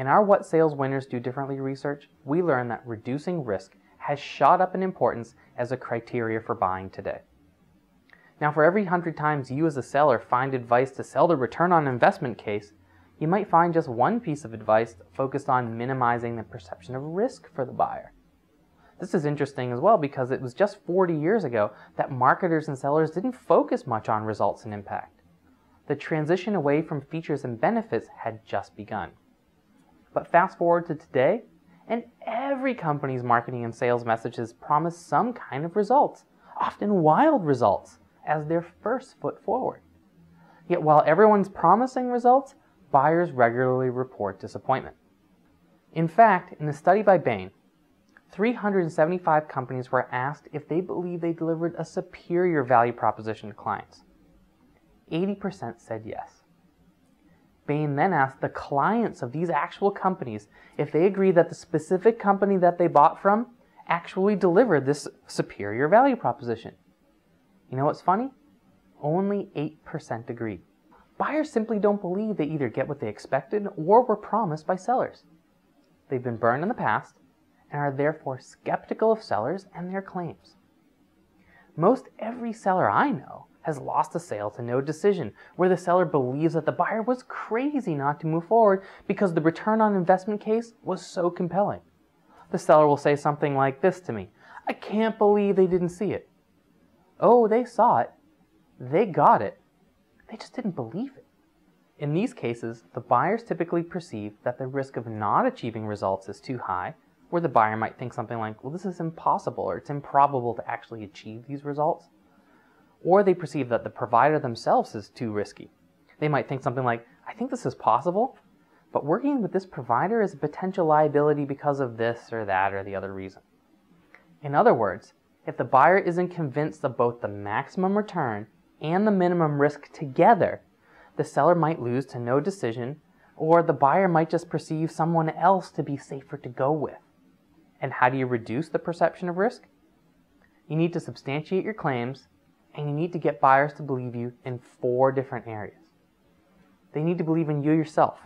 In our What Sales Winners Do Differently research, we learned that reducing risk has shot up in importance as a criteria for buying today. Now, for every 100 times you as a seller find advice to sell the return on investment case, you might find just one piece of advice focused on minimizing the perception of risk for the buyer. This is interesting as well because it was just 40 years ago that marketers and sellers didn't focus much on results and impact. The transition away from features and benefits had just begun. But fast forward to today, and every company's marketing and sales messages promise some kind of results, often wild results, as their first foot forward. Yet while everyone's promising results, buyers regularly report disappointment. In fact, in a study by Bain, 375 companies were asked if they believe they delivered a superior value proposition to clients. 80% said yes. Bain then asked the clients of these actual companies if they agreed that the specific company that they bought from actually delivered this superior value proposition. You know what's funny? Only 8% agreed. Buyers simply don't believe they either get what they expected or were promised by sellers. They've been burned in the past and are therefore skeptical of sellers and their claims. Most every seller I know has lost a sale to no decision, where the seller believes that the buyer was crazy not to move forward because the return on investment case was so compelling. The seller will say something like this to me: "I can't believe they didn't see it." Oh, they saw it. They got it. They just didn't believe it. In these cases, the buyers typically perceive that the risk of not achieving results is too high, where the buyer might think something like, well, this is impossible, or it's improbable to actually achieve these results. Or they perceive that the provider themselves is too risky. They might think something like, I think this is possible, but working with this provider is a potential liability because of this or that or the other reason. In other words, if the buyer isn't convinced of both the maximum return and the minimum risk together, the seller might lose to no decision, or the buyer might just perceive someone else to be safer to go with. And how do you reduce the perception of risk? You need to substantiate your claims, and you need to get buyers to believe you in 4 different areas. They need to believe in you yourself.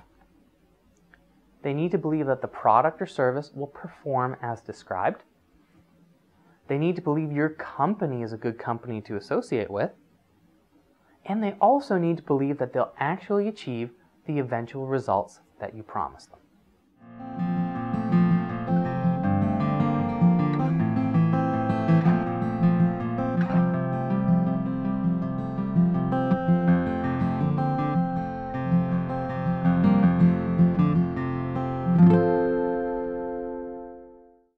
They need to believe that the product or service will perform as described. They need to believe your company is a good company to associate with. And they also need to believe that they'll actually achieve the eventual results that you promised them.